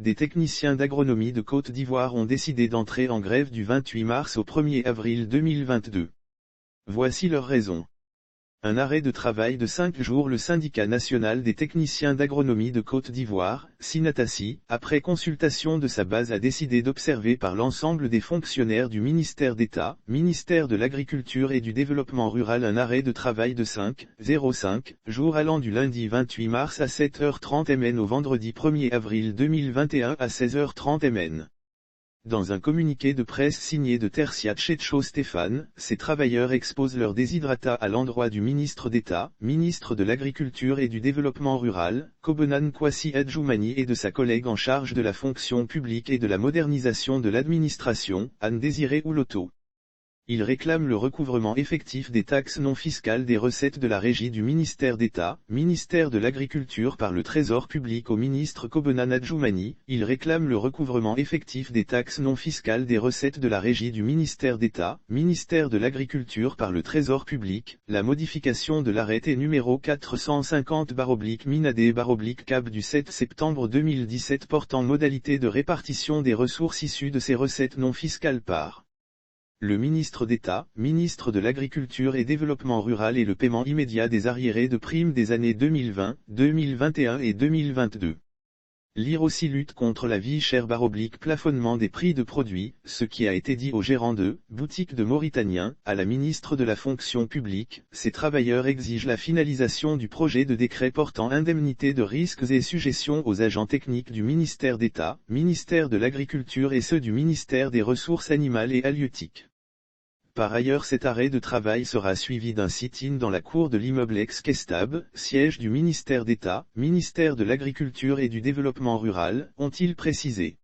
des techniciens d'agronomie de Côte d'Ivoire ont décidé d'entrer en grève du 28 mars au 1er avril 2022. Voici leurs raisons. Un arrêt de travail de 5 jours. Le syndicat national des techniciens d'agronomie de Côte d'Ivoire, SYNATACI, après consultation de sa base a décidé d'observer par l'ensemble des fonctionnaires du ministère d'État, ministère de l'Agriculture et du Développement Rural un arrêt de travail de 5,05 jours allant du lundi 28 mars à 7h30 MN au vendredi 1er avril 2021 à 16h30 MN. Dans un communiqué de presse signé de Tercia Tchetcho Stéphane, ces travailleurs exposent leur déshydratat à l'endroit du ministre d'État, ministre de l'Agriculture et du Développement Rural, Kobenan Kwasi Adjoumani et de sa collègue en charge de la fonction publique et de la modernisation de l'administration, Anne-Désirée Ouloto. Ils réclament le recouvrement effectif des taxes non fiscales des recettes de la régie du ministère d'État, ministère de l'Agriculture par le Trésor public au ministre Kobenan Adjoumani. Ils réclament le recouvrement effectif des taxes non fiscales des recettes de la régie du ministère d'État, ministère de l'Agriculture par le Trésor public, la modification de l'arrêté numéro 450/MINADE/CAB du 7 septembre 2017 portant modalité de répartition des ressources issues de ces recettes non fiscales par le ministre d'État, ministre de l'Agriculture et Développement Rural et le paiement immédiat des arriérés de primes des années 2020, 2021 et 2022. Lire aussi lutte contre la vie chère / plafonnement des prix de produits, ce qui a été dit au gérant de boutique de Mauritanien, à la ministre de la fonction publique. Ces travailleurs exigent la finalisation du projet de décret portant indemnité de risques et sujétion aux agents techniques du ministère d'État, ministère de l'Agriculture et ceux du ministère des Ressources animales et halieutiques. Par ailleurs, cet arrêt de travail sera suivi d'un sit-in dans la cour de l'immeuble ex-Kestab, siège du ministère d'État, ministère de l'Agriculture et du Développement Rural, ont-ils précisé.